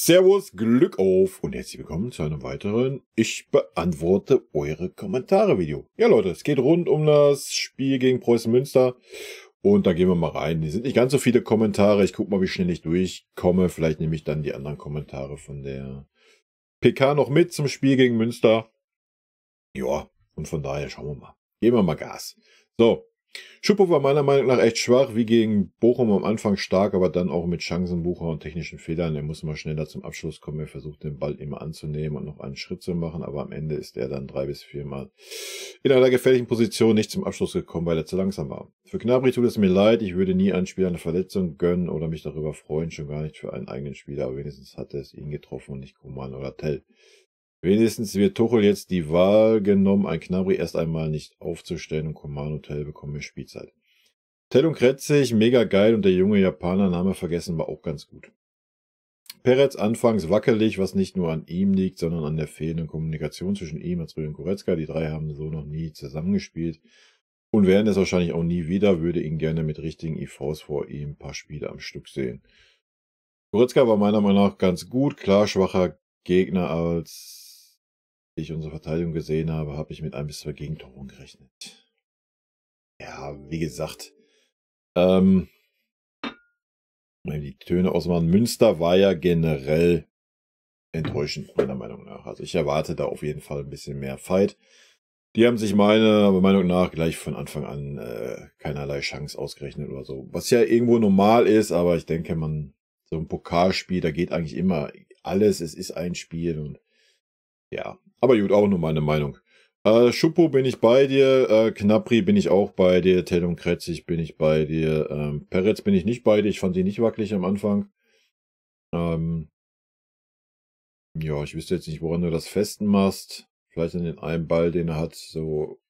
Servus, Glück auf und herzlich willkommen zu einem weiteren Ich beantworte eure Kommentare Video. Ja Leute, es geht rund um das Spiel gegen Preußen Münster und da gehen wir mal rein. Die sind nicht ganz so viele Kommentare, ich gucke mal, wie schnell ich durchkomme. Vielleicht nehme ich dann die anderen Kommentare von der PK noch mit zum Spiel gegen Münster. Ja, und von daher schauen wir mal. Geben wir mal Gas. So. Schuppo war meiner Meinung nach echt schwach, wie gegen Bochum am Anfang stark, aber dann auch mit Chancenbucher und technischen Fehlern. Er muss mal schneller zum Abschluss kommen. Er versucht den Ball immer anzunehmen und noch einen Schritt zu machen, aber am Ende ist er dann 3 bis 4 Mal in einer gefährlichen Position nicht zum Abschluss gekommen, weil er zu langsam war. Für Gnabry tut es mir leid, ich würde nie einem Spieler eine Verletzung gönnen oder mich darüber freuen, schon gar nicht für einen eigenen Spieler, aber wenigstens hat er es ihn getroffen und nicht Koman oder Tell. Wenigstens wird Tuchel jetzt die Wahl genommen, ein Gnabry erst einmal nicht aufzustellen und Coman und Tell bekommen mehr Spielzeit. Tell und Kretzig, mega geil und der junge Japaner, Name vergessen, war auch ganz gut. Peretz anfangs wackelig, was nicht nur an ihm liegt, sondern an der fehlenden Kommunikation zwischen ihm und Goretzka. Die drei haben so noch nie zusammengespielt und werden es wahrscheinlich auch nie wieder, würde ihn gerne mit richtigen IVs vor ihm ein paar Spiele am Stück sehen. Goretzka war meiner Meinung nach ganz gut, klar schwacher Gegner, als ich unsere Verteidigung gesehen habe, habe ich mit 1 bis 2 Gegentoren gerechnet. Ja, wie gesagt, die Töne aus Münster war ja generell enttäuschend, meiner Meinung nach. Also ich erwarte da auf jeden Fall ein bisschen mehr Fight. Die haben sich meiner Meinung nach gleich von Anfang an keinerlei Chance ausgerechnet oder so. Was ja irgendwo normal ist, aber ich denke, so ein Pokalspiel, da geht eigentlich immer alles. Es ist ein Spiel und ja, aber gut, auch nur meine Meinung. Schuppo bin ich bei dir, Gnabry bin ich auch bei dir, Tell und Kretzig bin ich bei dir, Peretz bin ich nicht bei dir, ich fand sie nicht wackelig am Anfang. Ja, ich wüsste jetzt nicht, woran du das festmachst. Vielleicht an den einen Ball, den er hat, so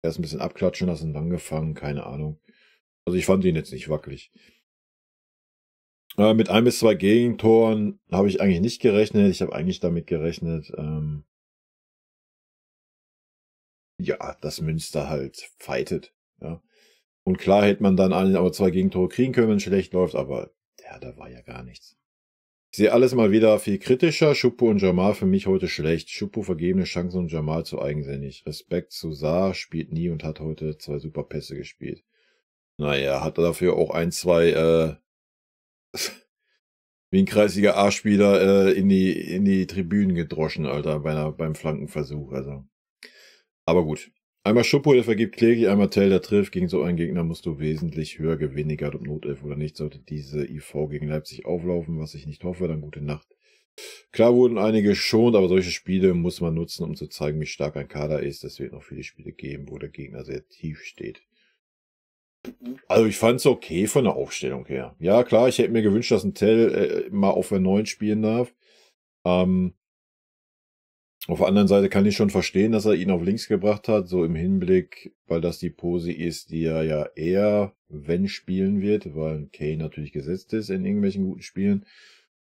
erst ein bisschen abklatschen lassen und dann gefangen, keine Ahnung. Also ich fand ihn jetzt nicht wackelig. Mit 1 bis 2 Gegentoren habe ich eigentlich nicht gerechnet. Ich habe eigentlich damit gerechnet, ja, dass Münster halt fightet. Ja. Und klar hätte man dann aber 2 Gegentore kriegen können, wenn es schlecht läuft, aber ja, da war ja gar nichts. Ich sehe alles mal wieder viel kritischer. Schuppo und Jamal für mich heute schlecht. Schuppo vergebene Chancen und Jamal zu eigensinnig. Respekt zu Saar, spielt nie und hat heute 2 super Pässe gespielt. Naja, hat dafür auch 1, 2 wie ein kreisiger A-Spieler in die Tribünen gedroschen, Alter, beim Flankenversuch. Also. Aber gut. Einmal Schuppo, der vergibt kläglich, einmal Tell, der trifft. Gegen so einen Gegner musst du wesentlich höher gewinnen, egal ob Notelf oder nicht. Sollte diese IV gegen Leipzig auflaufen, was ich nicht hoffe, dann gute Nacht. Klar wurden einige geschont, aber solche Spiele muss man nutzen, um zu zeigen, wie stark ein Kader ist. Es wird noch viele Spiele geben, wo der Gegner sehr tief steht. Also ich fand es okay von der Aufstellung her. Ja, klar, ich hätte mir gewünscht, dass ein Tell mal auf der 9 spielen darf. Auf der anderen Seite kann ich schon verstehen, dass er ihn auf links gebracht hat, so im Hinblick, weil das die Pose ist, die er ja eher, wenn spielen wird, weil Kane natürlich gesetzt ist in irgendwelchen guten Spielen.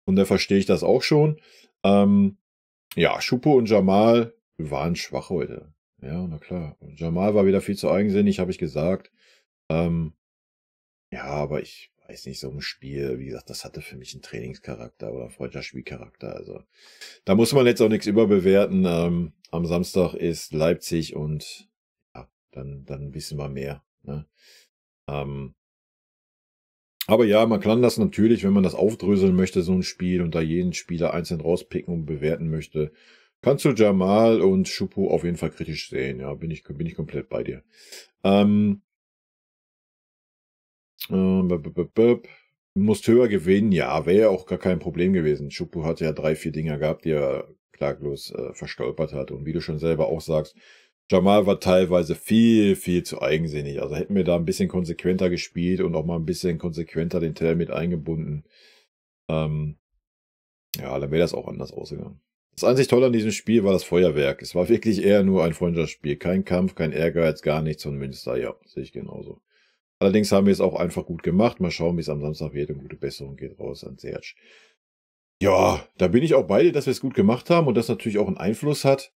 Und da verstehe ich das auch schon. Ja, Schuppo und Jamal waren schwach heute. Ja, na klar. Und Jamal war wieder viel zu eigensinnig, habe ich gesagt. Ja, aber ich weiß nicht, so ein Spiel, wie gesagt, das hatte für mich einen Trainingscharakter oder Freundschaftsspielcharakter. Also da muss man jetzt auch nichts überbewerten. Am Samstag ist Leipzig und ja, dann wissen wir mehr. Ne? Aber ja, man kann das natürlich, wenn man das aufdröseln möchte, so ein Spiel und da jeden Spieler einzeln rauspicken und bewerten möchte, kannst du Jamal und Schuppo auf jeden Fall kritisch sehen. Ja, bin ich komplett bei dir. Musst höher gewinnen, ja, wäre ja auch gar kein Problem gewesen. Schuppo hat ja 3, 4 Dinger gehabt, die er klaglos verstolpert hat. Und wie du schon selber auch sagst, Jamal war teilweise viel, viel zu eigensinnig. Also hätten wir da ein bisschen konsequenter gespielt und auch mal ein bisschen konsequenter den Tell mit eingebunden. Ja, dann wäre das auch anders ausgegangen. Das einzig Tolle an diesem Spiel war das Feuerwerk. Es war wirklich eher nur ein Freundschaftsspiel. Kein Kampf, kein Ehrgeiz, gar nichts von Münster. Ja, sehe ich genauso. Allerdings haben wir es auch einfach gut gemacht. Mal schauen, wie es am Samstag wird. Und gute Besserung geht raus an Serge. Ja, da bin ich auch bei dir, dass wir es gut gemacht haben und das natürlich auch einen Einfluss hat.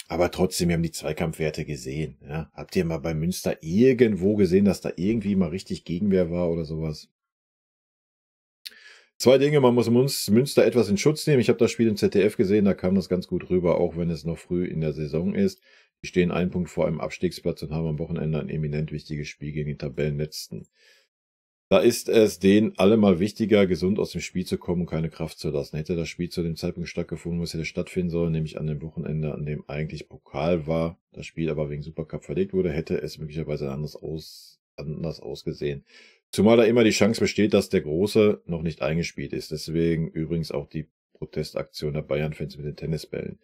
Aber trotzdem, wir haben die Zweikampfwerte gesehen. Ja. Habt ihr mal bei Münster irgendwo gesehen, dass da irgendwie mal richtig Gegenwehr war oder sowas? Zwei Dinge, man muss Münster etwas in Schutz nehmen. Ich habe das Spiel im ZDF gesehen, da kam das ganz gut rüber, auch wenn es noch früh in der Saison ist. Die stehen einen Punkt vor einem Abstiegsplatz und haben am Wochenende ein eminent wichtiges Spiel gegen den Tabellenletzten. Da ist es denen allemal wichtiger, gesund aus dem Spiel zu kommen und keine Kraft zu lassen. Hätte das Spiel zu dem Zeitpunkt stattgefunden, wo es hätte stattfinden sollen, nämlich an dem Wochenende, an dem eigentlich Pokal war, das Spiel aber wegen Supercup verlegt wurde, hätte es möglicherweise anders ausgesehen. Zumal da immer die Chance besteht, dass der Große noch nicht eingespielt ist. Deswegen übrigens auch die Protestaktion der Bayern-Fans mit den Tennisbällen.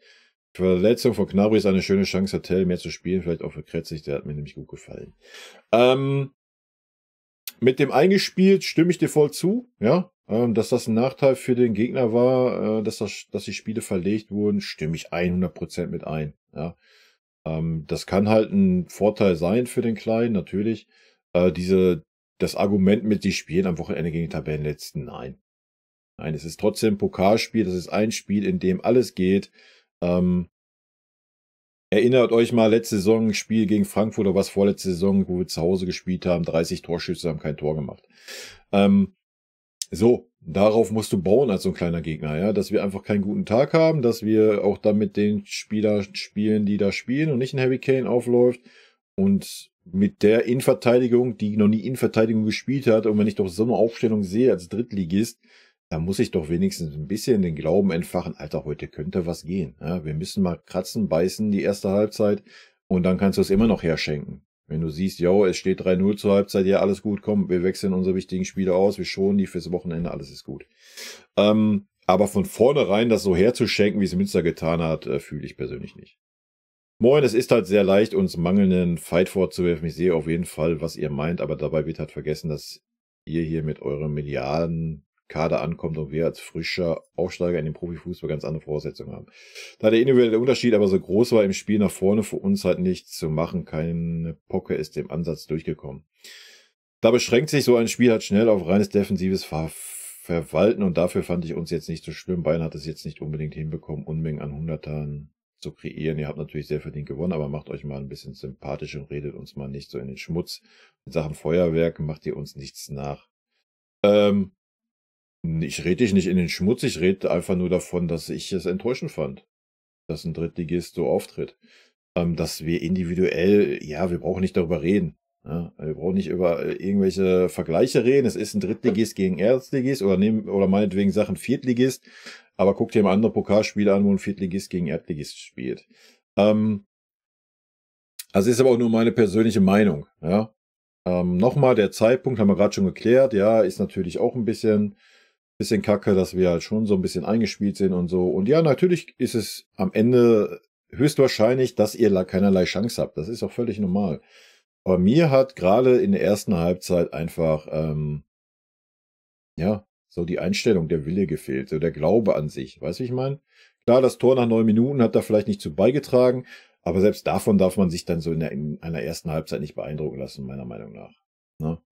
Die Verletzung von Gnabry ist eine schöne Chance, Tell mehr zu spielen, vielleicht auch für Kretzig, der hat mir nämlich gut gefallen. Mit dem eingespielt stimme ich dir voll zu, ja. Dass das ein Nachteil für den Gegner war, dass die Spiele verlegt wurden, stimme ich 100% mit ein, ja. Das kann halt ein Vorteil sein für den Kleinen, natürlich. Das Argument mit, die spielen am Wochenende gegen den Tabellenletzten, nein. Nein, es ist trotzdem ein Pokalspiel, das ist ein Spiel, in dem alles geht. Erinnert euch mal, letzte Saison, Spiel gegen Frankfurt oder was, vorletzte Saison, wo wir zu Hause gespielt haben, 30 Torschüsse, haben kein Tor gemacht. So, darauf musst du bauen als so ein kleiner Gegner, ja, dass wir einfach keinen guten Tag haben, dass wir auch dann mit den Spielern spielen, die da spielen und nicht ein Harry Kane aufläuft und mit der Innenverteidigung, die noch nie Innenverteidigung gespielt hat, und wenn ich doch so eine Aufstellung sehe als Drittligist, da muss ich doch wenigstens ein bisschen den Glauben entfachen, Alter, heute könnte was gehen. Ja, wir müssen mal kratzen, beißen die erste Halbzeit und dann kannst du es immer noch herschenken. Wenn du siehst, jo, es steht 3-0 zur Halbzeit, ja, alles gut, komm, wir wechseln unsere wichtigen Spieler aus, wir schonen die fürs Wochenende, alles ist gut. Aber von vornherein das so herzuschenken, wie es Münster getan hat, fühle ich persönlich nicht. Moin, es ist halt sehr leicht, uns mangelnden Fight vorzuwerfen. Ich sehe auf jeden Fall, was ihr meint, aber dabei wird halt vergessen, dass ihr hier mit eurem Milliarden Kader ankommt und wir als frischer Aufsteiger in den Profifußball ganz andere Voraussetzungen haben. Da der individuelle Unterschied aber so groß war im Spiel nach vorne, für uns halt nichts zu machen, keine Pocke ist dem Ansatz durchgekommen. Da beschränkt sich so ein Spiel halt schnell auf reines defensives Verwalten und dafür fand ich uns jetzt nicht so schlimm. Bayern hat es jetzt nicht unbedingt hinbekommen, Unmengen an Hundertern zu kreieren. Ihr habt natürlich sehr verdient gewonnen, aber macht euch mal ein bisschen sympathisch und redet uns mal nicht so in den Schmutz. In Sachen Feuerwerk macht ihr uns nichts nach. Ich rede dich nicht in den Schmutz, ich rede einfach nur davon, dass ich es enttäuschend fand, dass ein Drittligist so auftritt. Dass wir individuell, ja, wir brauchen nicht darüber reden. Ja? Wir brauchen nicht über irgendwelche Vergleiche reden. Es ist ein Drittligist gegen Erstligist oder meinetwegen Sachen Viertligist. Aber guck dir mal andere Pokalspiele an, wo ein Viertligist gegen Erstligist spielt. Also ist aber auch nur meine persönliche Meinung. Ja? Nochmal, der Zeitpunkt haben wir gerade schon geklärt. Ja, ist natürlich auch ein bisschen kacke, dass wir halt schon so ein bisschen eingespielt sind und so. Und ja, natürlich ist es am Ende höchstwahrscheinlich, dass ihr keinerlei Chance habt. Das ist auch völlig normal. Aber mir hat gerade in der ersten Halbzeit einfach, ja, so die Einstellung, der Wille gefehlt, so der Glaube an sich. Weißt du, wie ich meine? Klar, das Tor nach 9 Minuten hat da vielleicht nicht zu beigetragen, aber selbst davon darf man sich dann so in einer ersten Halbzeit nicht beeindrucken lassen, meiner Meinung nach. Ne?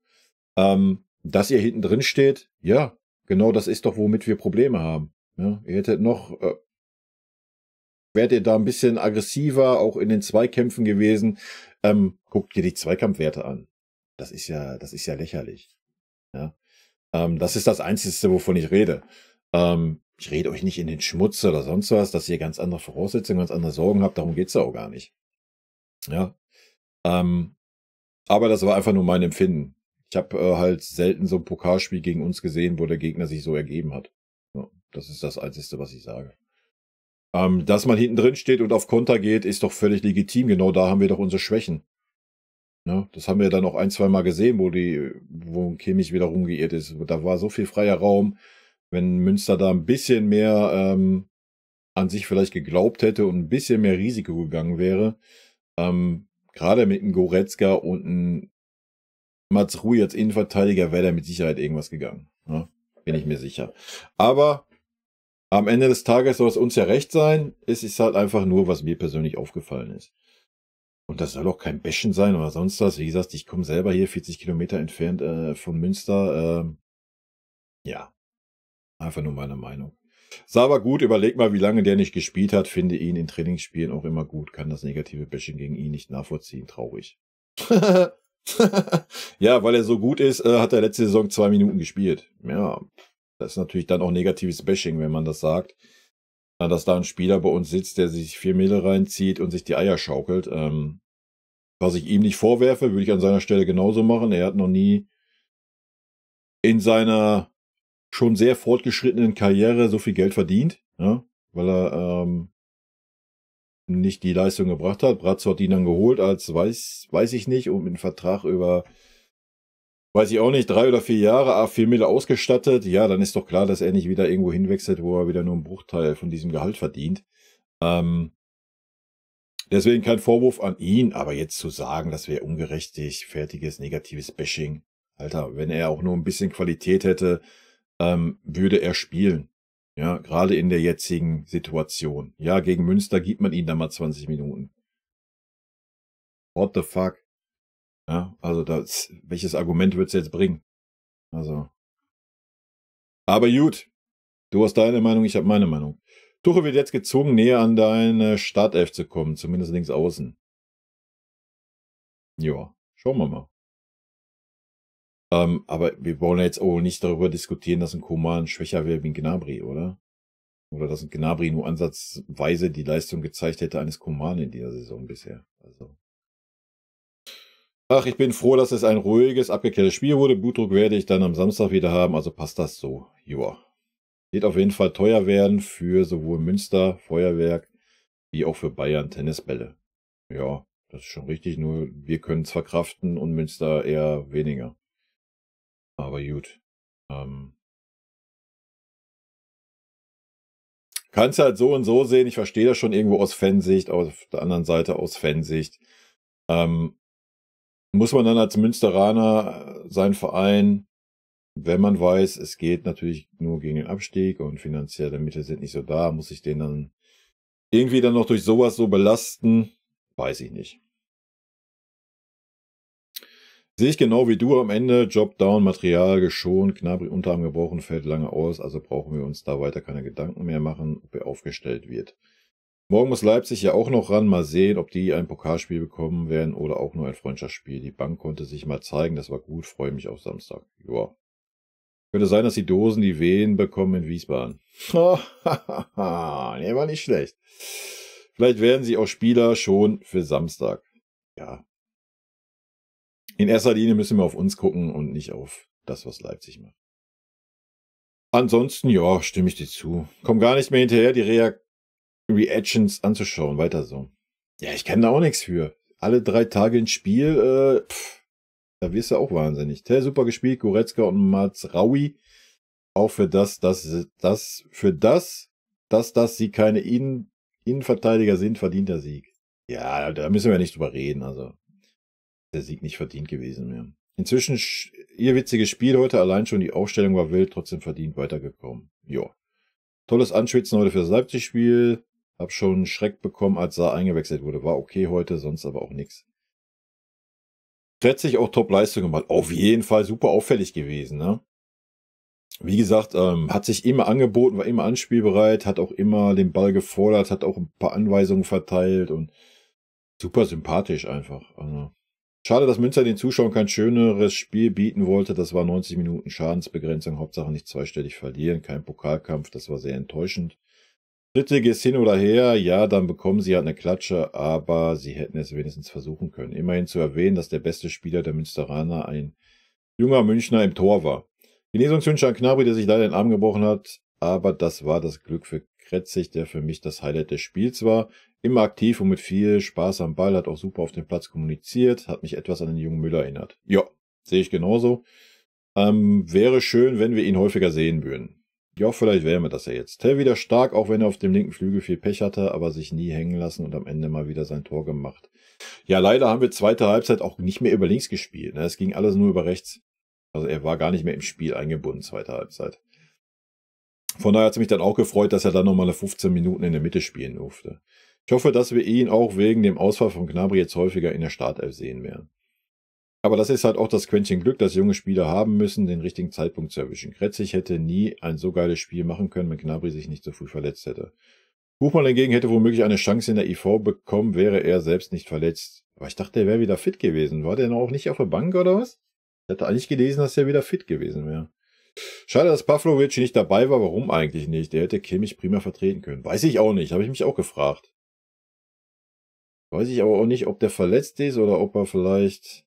Dass ihr hinten drin steht, ja, genau das ist doch, womit wir Probleme haben. Ja, ihr hättet noch, wärt ihr da ein bisschen aggressiver, auch in den Zweikämpfen gewesen. Guckt dir die Zweikampfwerte an. Das ist ja lächerlich. Ja. Das ist das Einzige, wovon ich rede. Ich rede euch nicht in den Schmutz oder sonst was, dass ihr ganz andere Voraussetzungen, ganz andere Sorgen habt. Darum geht's ja auch gar nicht. Ja. Aber das war einfach nur mein Empfinden. Ich habe halt selten so ein Pokalspiel gegen uns gesehen, wo der Gegner sich so ergeben hat. Ja, das ist das Einzige, was ich sage. Dass man hinten drin steht und auf Konter geht, ist doch völlig legitim. Genau da haben wir doch unsere Schwächen. Ja, das haben wir dann auch 1-2 Mal gesehen, wo Kimmich wieder rumgeirrt ist. Da war so viel freier Raum. Wenn Münster da ein bisschen mehr an sich vielleicht geglaubt hätte und ein bisschen mehr Risiko gegangen wäre, gerade mit einem Goretzka und einem Mats Rui als Innenverteidiger wäre da mit Sicherheit irgendwas gegangen. Ja, bin ich mir sicher. Aber am Ende des Tages soll es uns ja recht sein. Es ist halt einfach nur, was mir persönlich aufgefallen ist. Und das soll auch kein Bäschen sein oder sonst was. Wie gesagt, ich komme selber hier 40 Kilometer entfernt von Münster. Ja, einfach nur meine Meinung. Sah aber gut, überleg mal, wie lange der nicht gespielt hat. Finde ihn in Trainingsspielen auch immer gut. Kann das negative Bashing gegen ihn nicht nachvollziehen. Traurig. Ja, weil er so gut ist, hat er letzte Saison 2 Minuten gespielt. Ja, Das ist natürlich dann auch negatives Bashing, wenn man das sagt. Dass da ein Spieler bei uns sitzt, der sich 4 Mille reinzieht und sich die Eier schaukelt. Was ich ihm nicht vorwerfe, würde ich an seiner Stelle genauso machen. Er hat noch nie in seiner schon sehr fortgeschrittenen Karriere so viel Geld verdient, ja, weil er nicht die Leistung gebracht hat. Brazzo hat ihn dann geholt als, weiß ich nicht, und mit einem Vertrag über, weiß ich auch nicht, 3 oder 4 Jahre, 4 Mille ausgestattet. Ja, dann ist doch klar, dass er nicht wieder irgendwo hinwechselt, wo er wieder nur einen Bruchteil von diesem Gehalt verdient. Deswegen kein Vorwurf an ihn, aber jetzt zu sagen, das wäre ungerechtfertiges, negatives Bashing. Alter, wenn er auch nur ein bisschen Qualität hätte, würde er spielen. Ja, gerade in der jetzigen Situation. Ja, gegen Münster gibt man ihm dann mal 20 Minuten. What the fuck? Ja, also welches Argument wird es jetzt bringen? Also. Aber gut, du hast deine Meinung, ich habe meine Meinung. Tuchel wird jetzt gezwungen, näher an deine Startelf zu kommen, zumindest links außen. Ja, schauen wir mal. Aber wir wollen jetzt auch nicht darüber diskutieren, dass ein Coman schwächer wäre wie ein Gnabry, oder? Oder dass ein Gnabry nur ansatzweise die Leistung gezeigt hätte eines Coman in dieser Saison bisher. Also. Ach, ich bin froh, dass es ein ruhiges, abgeklärtes Spiel wurde. Blutdruck werde ich dann am Samstag wieder haben, also passt das so. Joa. Wird auf jeden Fall teuer werden für sowohl Münster, Feuerwerk, wie auch für Bayern Tennisbälle. Ja, das ist schon richtig, nur wir können es verkraften und Münster eher weniger. Aber gut. Kannst halt so und so sehen. Ich verstehe das schon irgendwo aus Fansicht, auf der anderen Seite aus Fansicht. Muss man dann als Münsteraner seinen Verein, wenn man weiß, es geht natürlich nur gegen den Abstieg und finanzielle Mittel sind nicht so da, muss ich den dann irgendwie dann noch durch sowas so belasten? Weiß ich nicht. Sehe ich genau wie du am Ende. Job down, Material geschont, Gnabry Unterarm gebrochen, fällt lange aus. Also brauchen wir uns da weiter keine Gedanken mehr machen, ob er aufgestellt wird. Morgen muss Leipzig ja auch noch ran. Mal sehen, ob die ein Pokalspiel bekommen werden oder auch nur ein Freundschaftsspiel. Die Bank konnte sich mal zeigen. Das war gut. Freue mich auf Samstag. Joa. Könnte sein, dass die Dosen die Wehen bekommen in Wiesbaden. Nee, war nicht schlecht. Vielleicht werden sie auch Spieler schon für Samstag. Ja. In erster Linie müssen wir auf uns gucken und nicht auf das, was Leipzig macht. Ansonsten, ja, stimme ich dir zu. Komm gar nicht mehr hinterher, die Reactions anzuschauen. Weiter so. Ja, ich kann da auch nichts für. Alle 3 Tage ein Spiel, da wirst du auch wahnsinnig. Tell super gespielt, Goretzka und Mazraoui. Auch für dass sie keine Innenverteidiger sind, verdienter Sieg. Ja, da müssen wir nicht drüber reden. Also, der Sieg nicht verdient gewesen wäre. Inzwischen, ihr witziges Spiel heute, allein schon die Aufstellung war wild, trotzdem verdient weitergekommen. Jo. Tolles Anschwitzen heute fürs Leipzig-Spiel. Hab schon einen Schreck bekommen, als Saar eingewechselt wurde. War okay heute, sonst aber auch nichts. Letztlich auch Top-Leistung gemacht. Auf jeden Fall super auffällig gewesen, ne? Wie gesagt, hat sich immer angeboten, war immer anspielbereit, hat auch immer den Ball gefordert, hat auch ein paar Anweisungen verteilt und super sympathisch einfach. Also, schade, dass Münster den Zuschauern kein schöneres Spiel bieten wollte. Das war 90 Minuten Schadensbegrenzung, Hauptsache nicht zweistellig verlieren, kein Pokalkampf, das war sehr enttäuschend. Drittliges hin oder her, ja, dann bekommen sie halt eine Klatsche, aber sie hätten es wenigstens versuchen können. Immerhin zu erwähnen, dass der beste Spieler der Münsteraner ein junger Münchner im Tor war. Genesungswünsche an Gnabry, der sich leider den Arm gebrochen hat, aber das war das Glück für Kretzig, der für mich das Highlight des Spiels war. Immer aktiv und mit viel Spaß am Ball, hat auch super auf dem Platz kommuniziert, hat mich etwas an den jungen Müller erinnert. Ja, sehe ich genauso. Wäre schön, wenn wir ihn häufiger sehen würden. Ja, vielleicht wären wir das ja jetzt. Tell wieder stark, auch wenn er auf dem linken Flügel viel Pech hatte, aber sich nie hängen lassen und am Ende mal wieder sein Tor gemacht. Ja, leider haben wir zweite Halbzeit auch nicht mehr über links gespielt. Ne? Es ging alles nur über rechts. Also er war gar nicht mehr im Spiel eingebunden, zweite Halbzeit. Von daher hat es mich dann auch gefreut, dass er dann nochmal 15 Minuten in der Mitte spielen durfte. Ich hoffe, dass wir ihn auch wegen dem Ausfall von Gnabry jetzt häufiger in der Startelf sehen werden. Aber das ist halt auch das Quäntchen Glück, das junge Spieler haben müssen, den richtigen Zeitpunkt zu erwischen. Kretzig hätte nie ein so geiles Spiel machen können, wenn Gnabry sich nicht so früh verletzt hätte. Buchmann hingegen hätte womöglich eine Chance in der IV bekommen, wäre er selbst nicht verletzt. Aber ich dachte, er wäre wieder fit gewesen. War der noch auch nicht auf der Bank oder was? Ich hatte eigentlich gelesen, dass er wieder fit gewesen wäre. Schade, dass Pavlovic nicht dabei war. Warum eigentlich nicht? Der hätte Kimmich prima vertreten können. Weiß ich auch nicht. Habe ich mich auch gefragt. Weiß ich aber auch nicht, ob der verletzt ist oder ob er vielleicht,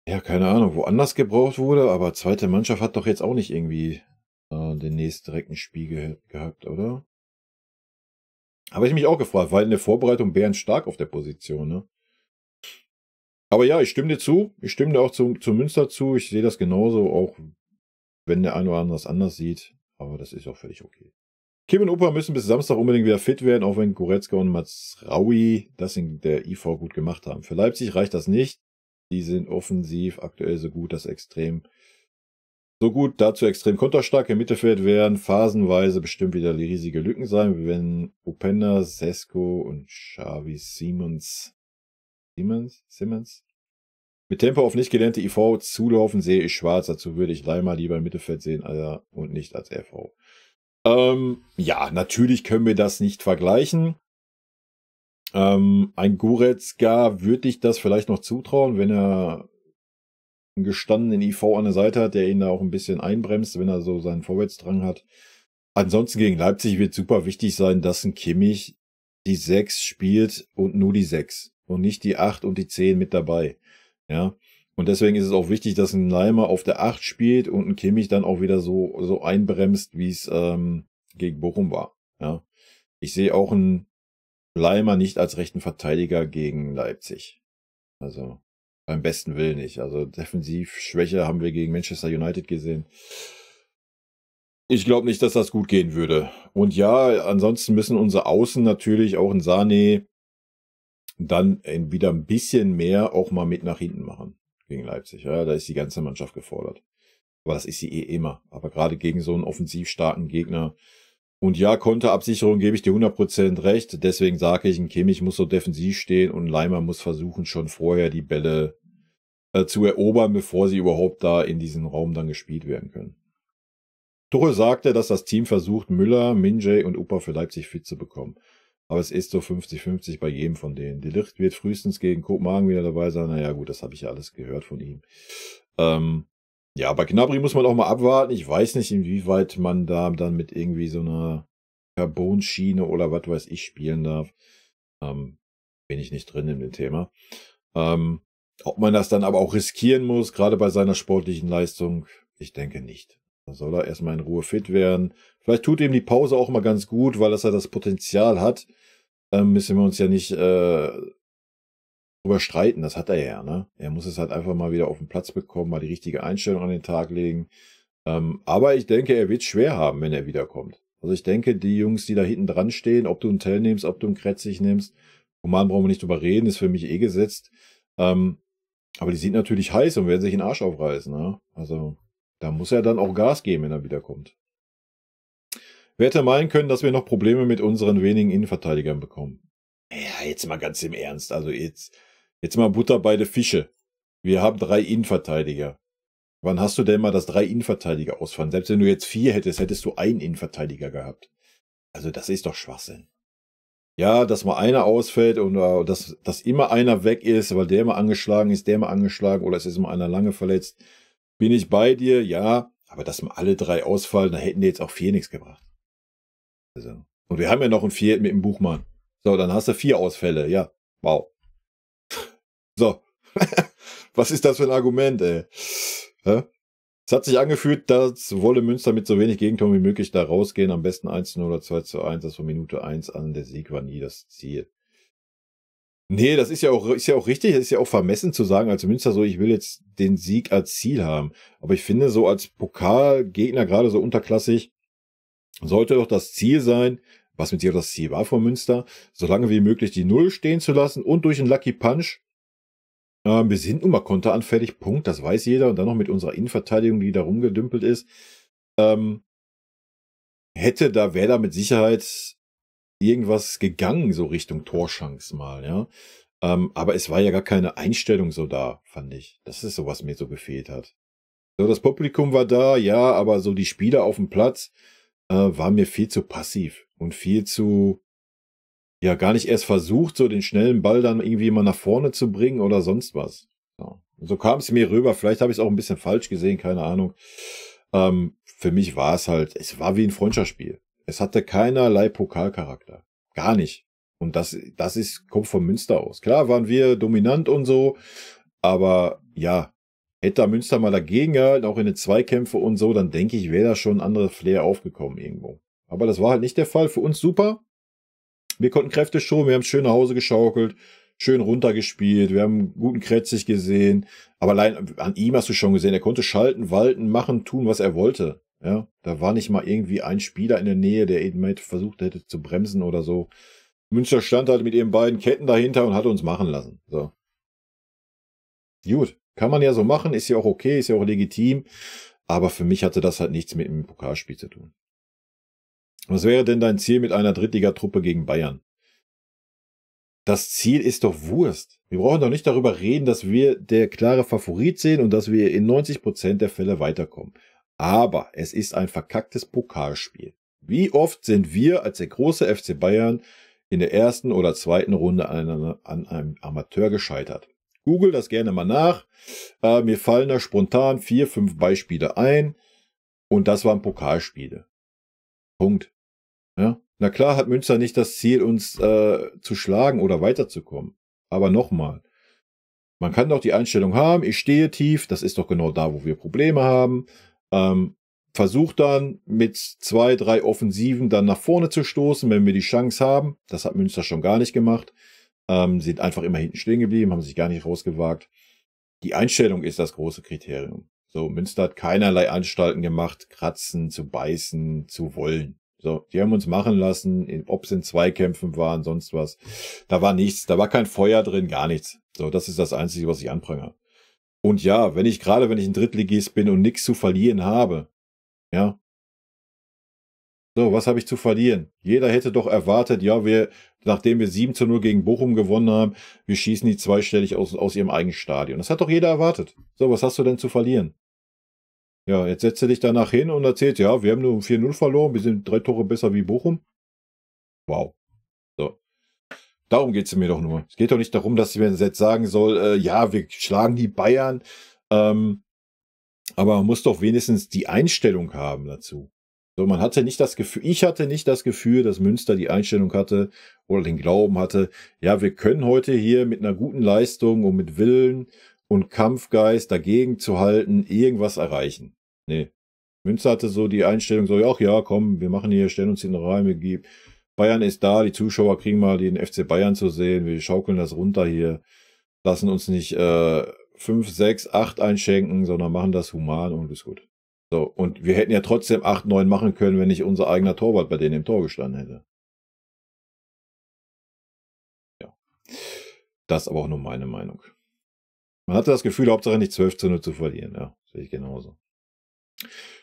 ja, keine Ahnung, woanders gebraucht wurde. Aber zweite Mannschaft hat doch jetzt auch nicht irgendwie den nächsten direkten Spiel gehabt, oder? Habe ich mich auch gefragt, weil in der Vorbereitung Bären stark auf der Position, ne? Aber ja, ich stimme dir zu. Ich stimme dir auch zu Münster zu. Ich sehe das genauso, auch wenn der eine oder andere das anders sieht. Aber das ist auch völlig okay. Kim und Opa müssen bis Samstag unbedingt wieder fit werden, auch wenn Goretzka und Mazraoui das in der IV gut gemacht haben. Für Leipzig reicht das nicht. Die sind offensiv aktuell so gut, dazu extrem konterstark im Mittelfeld werden phasenweise bestimmt wieder riesige Lücken sein, wenn Openda, Sesko und Xavi Simons mit Tempo auf nicht gelernte IV zulaufen, sehe ich schwarz. Dazu würde ich Leimer lieber im Mittelfeld sehen und nicht als RV. Ja, natürlich können wir das nicht vergleichen. Ein Goretzka würde ich das vielleicht noch zutrauen, wenn er einen gestandenen IV an der Seite hat, der ihn da auch ein bisschen einbremst, wenn er so seinen Vorwärtsdrang hat. Ansonsten gegen Leipzig wird super wichtig sein, dass ein Kimmich die 6 spielt und nur die 6 und nicht die 8 und die 10 mit dabei. Ja, und deswegen ist es auch wichtig, dass ein Leimer auf der 8 spielt und ein Kimmich dann auch wieder so einbremst, wie es gegen Bochum war. Ja, ich sehe auch einen Leimer nicht als rechten Verteidiger gegen Leipzig. Also beim besten Willen nicht. Also Defensivschwäche haben wir gegen Manchester United gesehen. Ich glaube nicht, dass das gut gehen würde. Und ja, ansonsten müssen unsere Außen natürlich auch in Sané dann wieder ein bisschen mehr auch mal mit nach hinten machen gegen Leipzig. Ja, da ist die ganze Mannschaft gefordert. Aber das ist sie immer. Aber gerade gegen so einen offensiv starken Gegner. Und ja, Konterabsicherung gebe ich dir 100% recht. Deswegen sage ich, ein Kimmich muss so defensiv stehen und ein Leimer muss versuchen, schon vorher die Bälle zu erobern, bevor sie überhaupt da in diesen Raum dann gespielt werden können. Tuchel sagte, dass das Team versucht, Müller, Minjay und Upa für Leipzig fit zu bekommen. Aber es ist so 50-50 bei jedem von denen. De Ligt wird frühestens gegen Kopenhagen wieder dabei sein. Naja gut, das habe ich ja alles gehört von ihm. Ja, bei Gnabry muss man auch mal abwarten. Ich weiß nicht, inwieweit man da dann mit irgendwie so einer Carbon-Schiene oder was weiß ich spielen darf. Bin ich nicht drin in dem Thema. Ob man das dann aber auch riskieren muss, gerade bei seiner sportlichen Leistung, ich denke nicht. Da soll er erstmal in Ruhe fit werden. Vielleicht tut ihm die Pause auch mal ganz gut, weil er das Potenzial hat. Müssen wir uns ja nicht überstreiten. Das hat er ja, ne? Er muss es halt einfach mal wieder auf den Platz bekommen, mal die richtige Einstellung an den Tag legen. Aber ich denke, er wird schwer haben, wenn er wiederkommt. Also ich denke, die Jungs, die da hinten dran stehen, ob du einen Tell nimmst, ob du einen Kretzig nimmst, Roman brauchen wir nicht drüber reden, ist für mich eh gesetzt. Aber die sind natürlich heiß und werden sich den Arsch aufreißen, ne? Also da muss er dann auch Gas geben, wenn er wiederkommt. Wer hätte meinen können, dass wir noch Probleme mit unseren wenigen Innenverteidigern bekommen? Ja, jetzt mal ganz im Ernst. Also jetzt mal Butter bei den Fische. Wir haben 3 Innenverteidiger. Wann hast du denn mal, dass 3 Innenverteidiger ausfallen? Selbst wenn du jetzt 4 hättest, hättest du einen Innenverteidiger gehabt. Also das ist doch Schwachsinn. Ja, dass mal einer ausfällt und dass immer einer weg ist, weil der mal angeschlagen ist, der mal angeschlagen oder es ist immer einer lange verletzt. Bin ich bei dir? Ja. Aber dass mal alle 3 ausfallen, dann hätten die jetzt auch 4 nichts gebracht. Also. Und wir haben ja noch ein 4 mit dem Buchmann. So, dann hast du 4 Ausfälle. Ja, wow. So. Was ist das für ein Argument, ey? Es hat sich angefühlt, dass wolle Münster mit so wenig Gegentor wie möglich da rausgehen. Am besten 1-0 oder 2-1. Das von Minute 1 an. Der Sieg war nie das Ziel. Nee, das ist ja auch richtig. Es ist ja auch vermessen zu sagen, als Münster so, ich will jetzt den Sieg als Ziel haben. Aber ich finde, so als Pokalgegner, gerade so unterklassig, sollte doch das Ziel sein, was mit dir das Ziel war von Münster, so lange wie möglich die 0 stehen zu lassen und durch einen Lucky Punch. Wir sind nun mal konteranfällig, Punkt, das weiß jeder. Und dann noch mit unserer Innenverteidigung, die da rumgedümpelt ist. Wäre da mit Sicherheit irgendwas gegangen, so Richtung Torschance mal, ja. Aber es war ja gar keine Einstellung so da, fand ich. Das ist so, was mir so gefehlt hat. So, das Publikum war da, ja, aber so die Spieler auf dem Platz war mir viel zu passiv und viel zu, ja, gar nicht erst versucht, so den schnellen Ball dann irgendwie mal nach vorne zu bringen oder sonst was. So. So kam es mir rüber. Vielleicht habe ich es auch ein bisschen falsch gesehen, keine Ahnung. Für mich war es halt, es war wie ein Freundschaftsspiel. Es hatte keinerlei Pokalcharakter. Gar nicht. Und kommt von Münster aus. Klar waren wir dominant und so, aber ja, hätte da Münster mal dagegen gehalten, auch in den Zweikämpfe und so, dann denke ich, wäre da schon ein anderer Flair aufgekommen irgendwo. Aber das war halt nicht der Fall. Für uns super. Wir konnten Kräfte schon, wir haben schön nach Hause geschaukelt, schön runtergespielt, wir haben guten Kretzig gesehen. Aber allein an ihm hast du schon gesehen, er konnte schalten, walten, machen, tun, was er wollte. Ja, da war nicht mal irgendwie ein Spieler in der Nähe, der eben mal versucht hätte zu bremsen oder so. Münster stand halt mit ihren beiden Ketten dahinter und hat uns machen lassen. So. Gut, kann man ja so machen, ist ja auch okay, ist ja auch legitim. Aber für mich hatte das halt nichts mit dem Pokalspiel zu tun. Was wäre denn dein Ziel mit einer Drittligatruppe gegen Bayern? Das Ziel ist doch Wurst. Wir brauchen doch nicht darüber reden, dass wir der klare Favorit sind und dass wir in 90% der Fälle weiterkommen. Aber es ist ein verkacktes Pokalspiel. Wie oft sind wir als der große FC Bayern in der ersten oder zweiten Runde an einem Amateur gescheitert? Google das gerne mal nach. Mir fallen da spontan 4, 5 Beispiele ein. Und das waren Pokalspiele. Punkt. Ja? Na klar hat Münster nicht das Ziel, uns zu schlagen oder weiterzukommen. Aber nochmal, man kann doch die Einstellung haben, ich stehe tief, das ist doch genau da, wo wir Probleme haben. Versucht dann mit 2, 3 Offensiven dann nach vorne zu stoßen, wenn wir die Chance haben. Das hat Münster schon gar nicht gemacht. Sind einfach immer hinten stehen geblieben, haben sich gar nicht rausgewagt. Die Einstellung ist das große Kriterium. So, Münster hat keinerlei Anstalten gemacht, kratzen, zu beißen, zu wollen. So, die haben uns machen lassen, ob es in Zweikämpfen waren, sonst was. Da war nichts, da war kein Feuer drin, gar nichts. So, das ist das Einzige, was ich anprangere. Und ja, wenn ich ein Drittligist bin und nichts zu verlieren habe, ja. So, was habe ich zu verlieren? Jeder hätte doch erwartet, ja, nachdem wir 7:0 gegen Bochum gewonnen haben, wir schießen die zweistellig aus ihrem eigenen Stadion. Das hat doch jeder erwartet. So, was hast du denn zu verlieren? Ja, jetzt setzt du dich danach hin und erzählst, ja, wir haben nur 4:0 verloren, wir sind 3 Tore besser wie Bochum. Wow. So. Darum geht es mir doch nur. Es geht doch nicht darum, dass ich mir jetzt sagen soll, ja, wir schlagen die Bayern, aber man muss doch wenigstens die Einstellung haben dazu. So, ich hatte nicht das Gefühl, dass Münster die Einstellung hatte oder den Glauben hatte, ja, wir können heute hier mit einer guten Leistung und mit Willen und Kampfgeist dagegen zu halten, irgendwas erreichen. Nee. Münster hatte so die Einstellung, so, ach ja, komm, wir machen hier, stellen uns in den Reim, Bayern ist da, die Zuschauer kriegen mal den FC Bayern zu sehen, wir schaukeln das runter hier, lassen uns nicht 5, 6, 8 einschenken, sondern machen das human und ist gut. So, und wir hätten ja trotzdem 8, 9 machen können, wenn nicht unser eigener Torwart bei denen im Tor gestanden hätte. Ja. Das ist aber auch nur meine Meinung. Man hatte das Gefühl, Hauptsache nicht 12:0 zu verlieren. Ja, sehe ich genauso.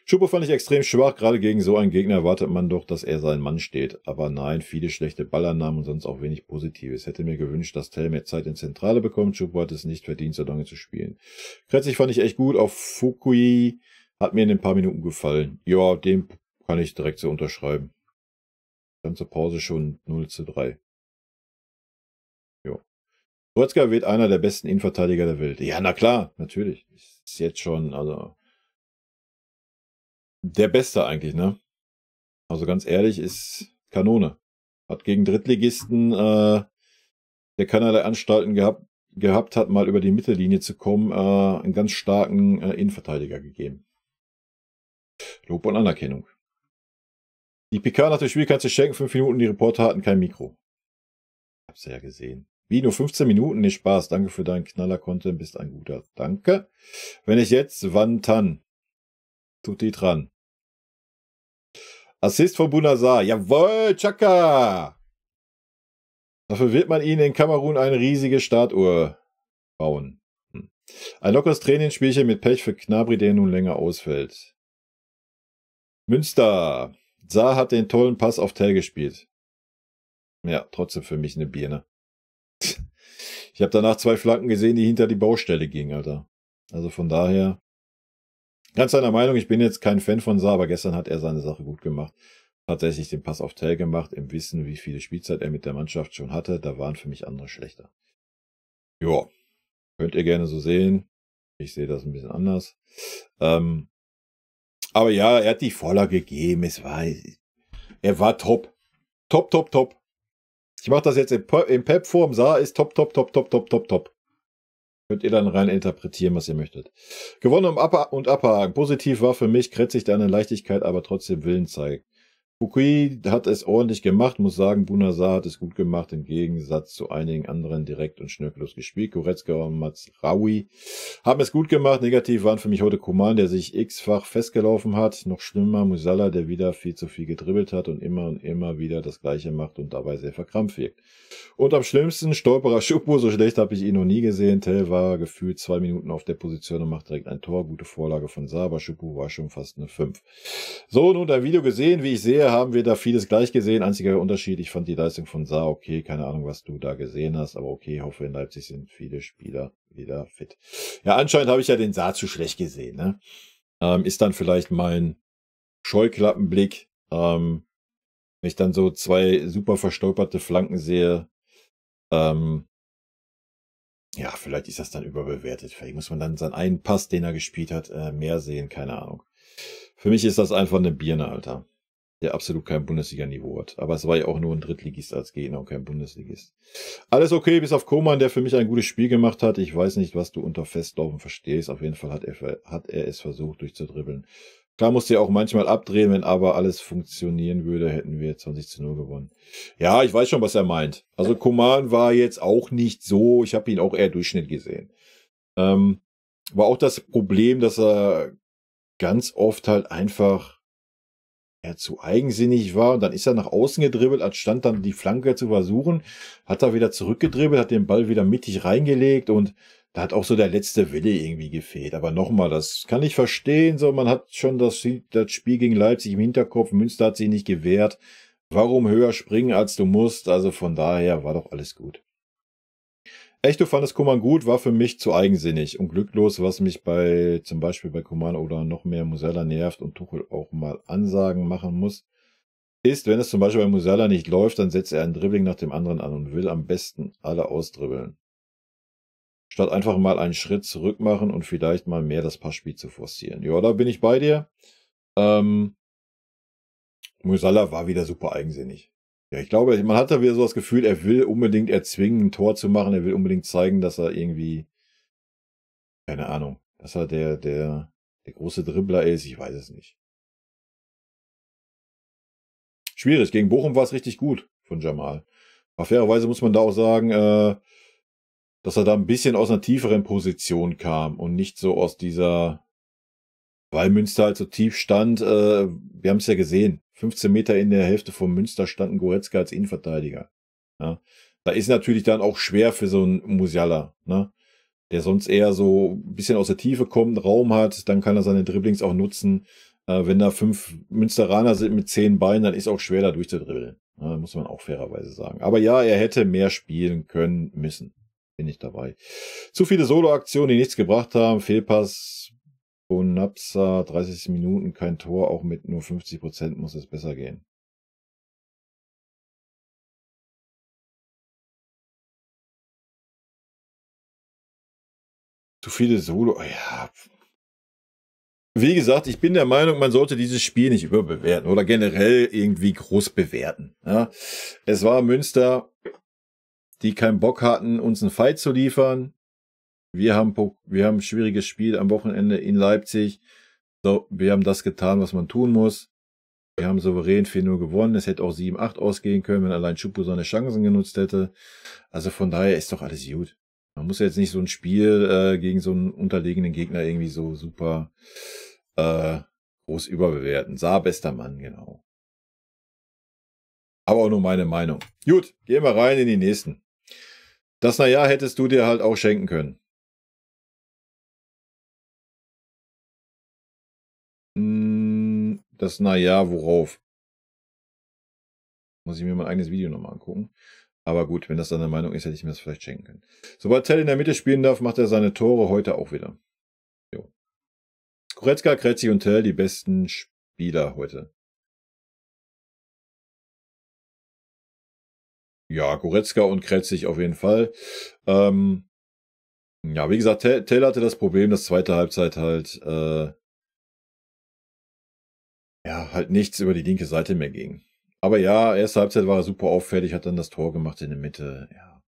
Schuppo fand ich extrem schwach. Gerade gegen so einen Gegner erwartet man doch, dass er sein Mann steht. Aber nein, viele schlechte Ballannahmen und sonst auch wenig Positives. Hätte mir gewünscht, dass Tell mehr Zeit in Zentrale bekommt. Schuppo hat es nicht verdient, so lange zu spielen. Kretzig fand ich echt gut. Auf Fukui hat mir in ein paar Minuten gefallen. Ja, dem kann ich direkt so unterschreiben. Dann zur Pause schon 0:3. Ja. Goretzka wird einer der besten Innenverteidiger der Welt. Ja, na klar, natürlich. Ist jetzt schon, also der Beste eigentlich, ne? Also ganz ehrlich, ist Kanone. Hat gegen Drittligisten, der keinerlei Anstalten gehabt hat, mal über die Mittellinie zu kommen, einen ganz starken Innenverteidiger gegeben. Lob und Anerkennung. Die PK nach dem Spiel kannst du schenken, 5 Minuten, die Reporter hatten kein Mikro. Hab's ja gesehen. Wie, nur 15 Minuten? Nicht Spaß. Danke für deinen Knaller-Content, bist ein guter. Danke. Wenn ich jetzt, wann dann? Tut die dran. Assist von Bunazar. Jawohl, Chaka! Dafür wird man ihnen in Kamerun eine riesige Startuhr bauen. Ein lockeres Trainingsspielchen mit Pech für Gnabry, der nun länger ausfällt. Münster. Saar hat den tollen Pass auf Tell gespielt. Ja, trotzdem für mich eine Birne. Ich habe danach 2 Flanken gesehen, die hinter die Baustelle gingen, Alter. Also von daher, ganz seiner Meinung, ich bin jetzt kein Fan von Saar, aber gestern hat er seine Sache gut gemacht. Tatsächlich den Pass auf Tell gemacht, im Wissen, wie viele Spielzeit er mit der Mannschaft schon hatte. Da waren für mich andere schlechter. Ja, könnt ihr gerne so sehen. Ich sehe das ein bisschen anders. Aber ja, er hat die Vorlage gegeben. Er war top. Top, top, top. Ich mache das jetzt in Pep-Form. Saar ist top, top, top, top, top, top, top. Könnt ihr dann rein interpretieren, was ihr möchtet. Gewonnen und abhaken. Positiv war für mich Kretzig, der eine Leichtigkeit, aber trotzdem Willen zeigt. Fukui hat es ordentlich gemacht, muss sagen, Bunasar hat es gut gemacht, im Gegensatz zu einigen anderen direkt und schnörkellos gespielt. Goretzka und Mazraoui haben es gut gemacht. Negativ waren für mich heute Coman, der sich x-fach festgelaufen hat. Noch schlimmer Musiala, der wieder viel zu viel gedribbelt hat und immer wieder das Gleiche macht und dabei sehr verkrampft wirkt. Und am schlimmsten Stolperer Schuppo, so schlecht habe ich ihn noch nie gesehen. Tell war gefühlt 2 Minuten auf der Position und macht direkt ein Tor. Gute Vorlage von Saar, Schuppo war schon fast eine 5. So, nun ein Video gesehen, wie ich sehe, haben wir da vieles gleich gesehen. Einziger Unterschied, ich fand die Leistung von Saar okay. Keine Ahnung, was du da gesehen hast, aber okay, hoffe in Leipzig sind viele Spieler wieder fit. Ja, anscheinend habe ich ja den Saar zu schlecht gesehen. Ne? Ist dann vielleicht mein Scheuklappenblick, wenn ich dann so 2 super verstolperte Flanken sehe. Ja, vielleicht ist das dann überbewertet. Vielleicht muss man dann seinen einen Pass, den er gespielt hat, mehr sehen. Keine Ahnung. Für mich ist das einfach eine Birne, Alter, der absolut kein Bundesliga-Niveau hat. Aber es war ja auch nur ein Drittligist als Gegner und kein Bundesligist. Alles okay, bis auf Koman, der für mich ein gutes Spiel gemacht hat. Ich weiß nicht, was du unter Festlaufen verstehst. Auf jeden Fall hat er es versucht, durchzudribbeln. Klar musste er auch manchmal abdrehen, wenn aber alles funktionieren würde, hätten wir 20:0 gewonnen. Ja, ich weiß schon, was er meint. Also Koman war jetzt auch nicht so, ich habe ihn auch eher Durchschnitt gesehen. War auch das Problem, dass er ganz oft halt einfach zu eigensinnig war und dann ist er nach außen gedribbelt, anstatt dann die Flanke zu versuchen, hat er wieder zurückgedribbelt, hat den Ball wieder mittig reingelegt und da hat auch so der letzte Wille irgendwie gefehlt. Aber nochmal, das kann ich verstehen, so man hat schon das Spiel gegen Leipzig im Hinterkopf, Münster hat sich nicht gewehrt. Warum höher springen, als du musst? Also von daher war doch alles gut. Echt, du fandest Coman gut, war für mich zu eigensinnig und glücklos, was mich zum Beispiel bei Coman oder noch mehr Musiala nervt und Tuchel auch mal Ansagen machen muss, ist, wenn es zum Beispiel bei Musiala nicht läuft, dann setzt er ein Dribbling nach dem anderen an und will am besten alle ausdribbeln. Statt einfach mal einen Schritt zurück machen und vielleicht mal mehr das Passspiel zu forcieren. Ja, da bin ich bei dir. Musiala war wieder super eigensinnig. Ja, ich glaube, man hat da wieder so das Gefühl, er will unbedingt erzwingen, ein Tor zu machen. Er will unbedingt zeigen, dass er irgendwie, keine Ahnung, dass er der große Dribbler ist. Ich weiß es nicht. Schwierig. Gegen Bochum war es richtig gut von Jamal. Aber fairerweise muss man da auch sagen, dass er da ein bisschen aus einer tieferen Position kam und nicht so aus dieser, weil Münster halt so tief stand. Wir haben es ja gesehen. 15 Meter in der Hälfte vom Münster stand ein Goretzka als Innenverteidiger. Ja. Da ist natürlich dann auch schwer für so einen Musiala, ne? Der sonst eher so ein bisschen aus der Tiefe kommt, Raum hat, dann kann er seine Dribblings auch nutzen. Wenn da 5 Münsteraner sind mit 10 Beinen, dann ist auch schwer da durchzudribbeln. Ja, muss man auch fairerweise sagen. Aber ja, er hätte mehr spielen können müssen. Bin ich dabei. Zu viele Solo-Aktionen, die nichts gebracht haben. Fehlpass, Bonapsa, 30 Minuten, kein Tor. Auch mit nur 50% muss es besser gehen. Zu viele Solo, ja. Wie gesagt, ich bin der Meinung, man sollte dieses Spiel nicht überbewerten oder generell irgendwie groß bewerten. Ja. Es war Münster, die keinen Bock hatten, uns einen Fight zu liefern. Wir haben ein schwieriges Spiel am Wochenende in Leipzig. So, wir haben das getan, was man tun muss. Wir haben souverän 4-0 gewonnen. Es hätte auch 7-8 ausgehen können, wenn allein Schuppo seine Chancen genutzt hätte. Also von daher ist doch alles gut. Man muss jetzt nicht so ein Spiel gegen so einen unterlegenen Gegner irgendwie so super groß überbewerten. Saar bester Mann, genau. Aber auch nur meine Meinung. Gut, gehen wir rein in die nächsten. Das Naja hättest du dir halt auch schenken können. Das Naja, worauf? Muss ich mir mein eigenes Video nochmal angucken. Aber gut, wenn das deine Meinung ist, hätte ich mir das vielleicht schenken können. Sobald Tell in der Mitte spielen darf, macht er seine Tore heute auch wieder. Jo. Goretzka, Kretzig und Tell, die besten Spieler heute. Ja, Goretzka und Kretzig auf jeden Fall. Ja, wie gesagt, Tell hatte das Problem, dass zweite Halbzeit halt, ja, halt nichts über die linke Seite mehr ging. Aber ja, erste Halbzeit war er super auffällig, hat dann das Tor gemacht in der Mitte, ja.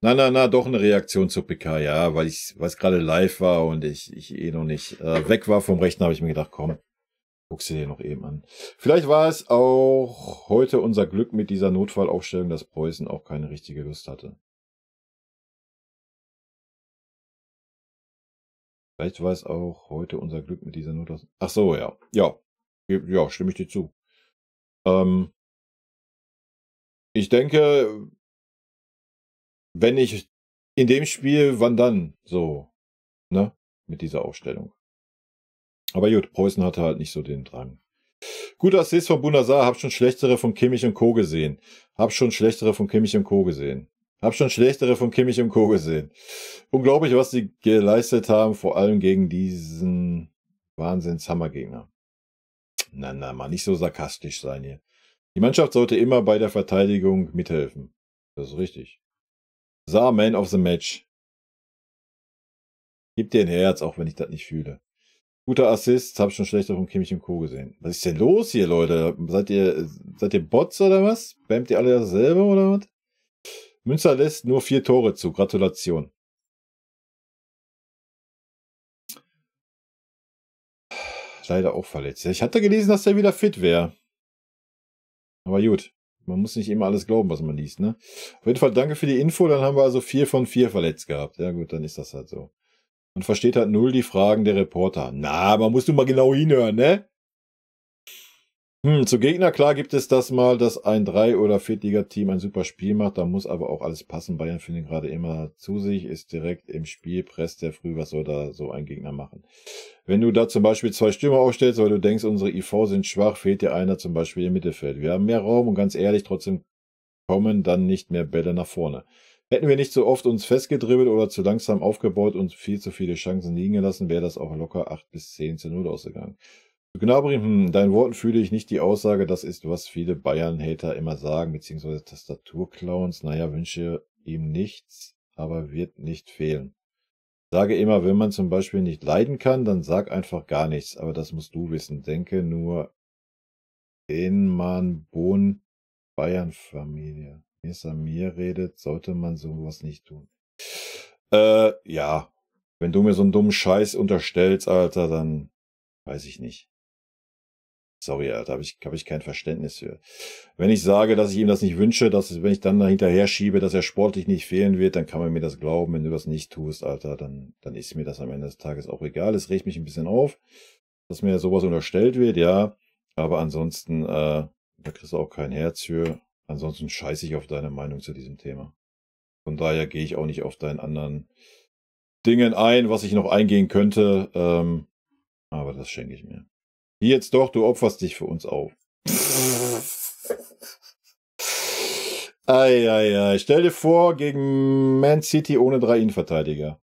Na, doch eine Reaktion zur PK, ja, weil es gerade live war und ich eh noch nicht weg war vom Rechner, habe ich mir gedacht, komm, guckst du dir noch eben an. Vielleicht war es auch heute unser Glück mit dieser Notfallaufstellung, dass Preußen auch keine richtige Lust hatte. Vielleicht war es auch heute unser Glück mit dieser Notfallaufstellung. Ach so, ja. Ja, stimme ich dir zu. Ähm, Ich denke, wenn nicht in dem Spiel, wann dann? So, ne? Mit dieser Aufstellung. Aber gut, Preußen hatte halt nicht so den Drang. Guter Assist von Bunazar, hab schon schlechtere von Kimmich und Co. gesehen. Hab schon schlechtere von Kimmich und Co. gesehen. Hab schon schlechtere von Kimmich und Co. gesehen. Unglaublich, was die geleistet haben, vor allem gegen diesen Wahnsinns-Hammergegner. Na, mal nicht so sarkastisch sein hier. Die Mannschaft sollte immer bei der Verteidigung mithelfen. Das ist richtig. Saar, Man of the Match. Gib dir ein Herz, auch wenn ich das nicht fühle. Guter Assist, hab schon schlechter von Kimmich und Co. gesehen. Was ist denn los hier, Leute? Seid ihr Bots oder was? Bämmt ihr alle dasselbe oder was? Münster lässt nur 4 Tore zu. Gratulation. Leider auch verletzt. Ich hatte gelesen, dass er wieder fit wäre. Aber gut. Man muss nicht immer alles glauben, was man liest, ne? Auf jeden Fall danke für die Info. Dann haben wir also 4 von 4 verletzt gehabt. Ja gut, dann ist das halt so. Man versteht halt null die Fragen der Reporter. Na, man muss nur mal genau hinhören, ne? Zu Gegner, klar gibt es das mal, dass ein 3- oder Viertliga-Team ein super Spiel macht, da muss aber auch alles passen. Bayern findet gerade immer zu sich, ist direkt im Spiel, presst der früh, was soll da so ein Gegner machen? Wenn du da zum Beispiel 2 Stürmer aufstellst, weil du denkst, unsere IV sind schwach, fehlt dir einer zum Beispiel im Mittelfeld. Wir haben mehr Raum und ganz ehrlich, trotzdem kommen dann nicht mehr Bälle nach vorne. Hätten wir nicht so oft uns festgedribbelt oder zu langsam aufgebaut und viel zu viele Chancen liegen gelassen, wäre das auch locker 8-10-0 ausgegangen. Gnabry, deinen Worten fühle ich nicht die Aussage, das ist, was viele Bayern-Hater immer sagen, beziehungsweise Tastaturclowns. Naja, wünsche ihm nichts, aber wird nicht fehlen. Sage immer, wenn man zum Beispiel nicht leiden kann, dann sag einfach gar nichts, aber das musst du wissen. Denke nur, wenn man Bayern-Familie. Wenn es an mir redet, sollte man sowas nicht tun. Ja. Wenn du mir so einen dummen Scheiß unterstellst, Alter, dann weiß ich nicht. Sorry, Alter, hab ich kein Verständnis für. Wenn ich sage, dass ich ihm das nicht wünsche, wenn ich dann hinterher schiebe, dass er sportlich nicht fehlen wird, dann kann man mir das glauben. Wenn du das nicht tust, Alter, dann ist mir das am Ende des Tages auch egal. Es regt mich ein bisschen auf, dass mir sowas unterstellt wird, ja. Aber ansonsten, da kriegst du auch kein Herz für. Ansonsten scheiße ich auf deine Meinung zu diesem Thema. Von daher gehe ich auch nicht auf deinen anderen Dingen ein, was ich noch eingehen könnte. Aber das schenke ich mir. Jetzt doch, du opferst dich für uns auf. Eieiei. Stell dir vor, gegen Man City ohne 3 Innenverteidiger.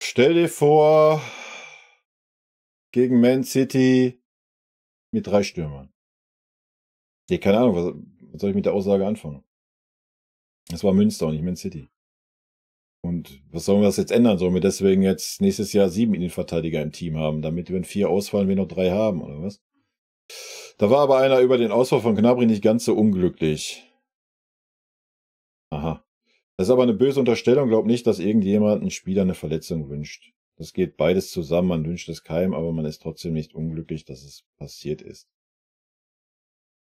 Stell dir vor, gegen Man City mit 3 Stürmern. Nee, keine Ahnung, was soll ich mit der Aussage anfangen? Das war Münster und nicht Man City. Und was sollen wir das jetzt ändern? Sollen wir deswegen jetzt nächstes Jahr 7 Innenverteidiger im Team haben, damit, wenn 4 ausfallen, wir noch 3 haben, oder was? Da war aber einer über den Ausfall von Gnabry nicht ganz so unglücklich. Aha. Das ist aber eine böse Unterstellung. Glaub nicht, dass irgendjemand einen Spieler eine Verletzung wünscht. Das geht beides zusammen. Man wünscht es keinem, aber man ist trotzdem nicht unglücklich, dass es passiert ist.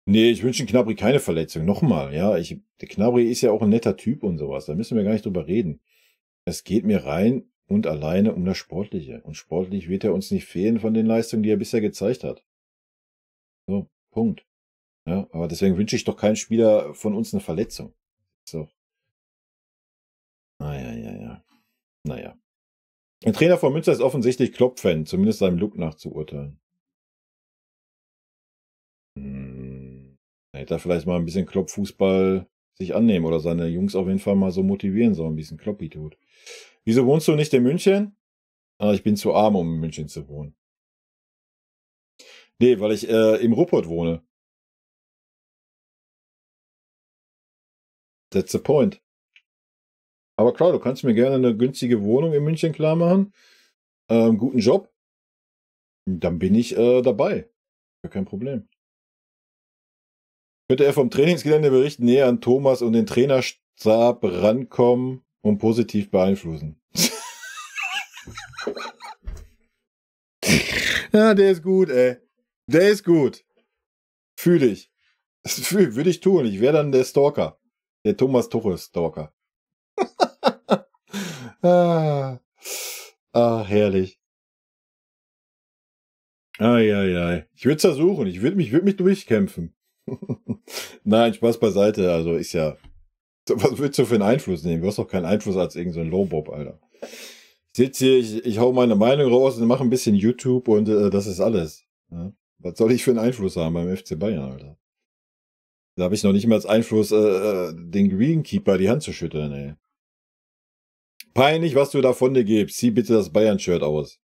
Nee, ich wünsche Gnabry keine Verletzung. Nochmal, ja. Der Gnabry ist ja auch ein netter Typ und sowas. Da müssen wir gar nicht drüber reden. Es geht mir rein und alleine um das Sportliche. Und sportlich wird er uns nicht fehlen von den Leistungen, die er bisher gezeigt hat. So, Punkt. Ja, aber deswegen wünsche ich doch keinem Spieler von uns eine Verletzung. So. Ja. Naja. Der Trainer von Münster ist offensichtlich Klopp-Fan, zumindest seinem Look nach zu urteilen. Hätte er vielleicht mal ein bisschen Klopp-Fußball sich annehmen oder seine Jungs auf jeden Fall mal so motivieren sollen, wie es ein Kloppi tut. Wieso wohnst du nicht in München? Ich bin zu arm, um in München zu wohnen. Nee, weil ich im Ruhrpott wohne. That's the point. Aber klar, du kannst mir gerne eine günstige Wohnung in München klar machen. Guten Job. Dann bin ich dabei. Ja, kein Problem. Könnte er vom Trainingsgelände berichten, näher an Thomas und den Trainerstab rankommen und positiv beeinflussen. Ja, der ist gut, ey. Der ist gut. Fühle ich. Würde ich tun. Ich wäre dann der Stalker. Der Thomas Tuchel Stalker. Herrlich. Ai. Ich würde es versuchen. Ich würde mich durchkämpfen. Nein, Spaß beiseite. Also ist ja... Was willst du für einen Einfluss nehmen? Du hast doch keinen Einfluss als irgendein Lowbob, Alter. Ich sitze hier, ich hau meine Meinung raus und mache ein bisschen YouTube und das ist alles. Ja? Was soll ich für einen Einfluss haben beim FC Bayern, Alter? Da habe ich noch nicht mal als Einfluss, den Greenkeeper die Hand zu schütteln, ey. Peinlich, was du da von dir gibst. Zieh bitte das Bayern-Shirt aus.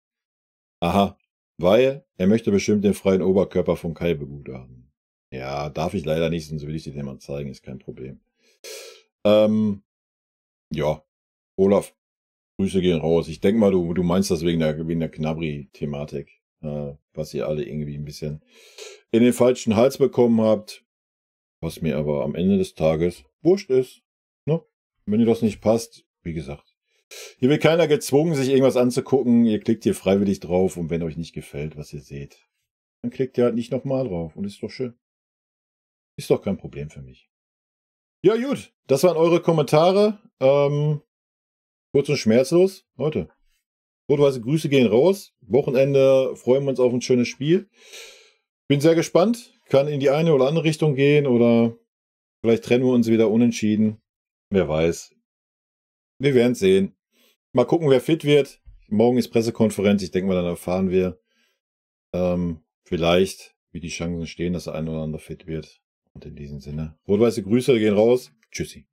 Aha, weil er möchte bestimmt den freien Oberkörper von Kai begutachten. Ja, darf ich leider nicht, sonst will ich dir mal zeigen, ist kein Problem. Ja, Olaf, Grüße gehen raus. Ich denke mal, du meinst das wegen der Knabri-Thematik, was ihr alle irgendwie ein bisschen in den falschen Hals bekommen habt, was mir aber am Ende des Tages wurscht ist. Ne? Wenn ihr das nicht passt, wie gesagt, hier wird keiner gezwungen, sich irgendwas anzugucken. Ihr klickt hier freiwillig drauf und wenn euch nicht gefällt, was ihr seht, dann klickt ihr halt nicht nochmal drauf und ist doch schön. Ist doch kein Problem für mich. Ja gut, das waren eure Kommentare. Kurz und schmerzlos. Leute, rot-weiße Grüße gehen raus. Wochenende freuen wir uns auf ein schönes Spiel. Bin sehr gespannt. Kann in die eine oder andere Richtung gehen oder vielleicht trennen wir uns wieder unentschieden. Wer weiß. Wir werden es sehen. Mal gucken, wer fit wird. Morgen ist Pressekonferenz. Ich denke mal, dann erfahren wir vielleicht, wie die Chancen stehen, dass der ein oder andere fit wird. Und in diesem Sinne, rot-weiße Grüße gehen raus. Tschüssi.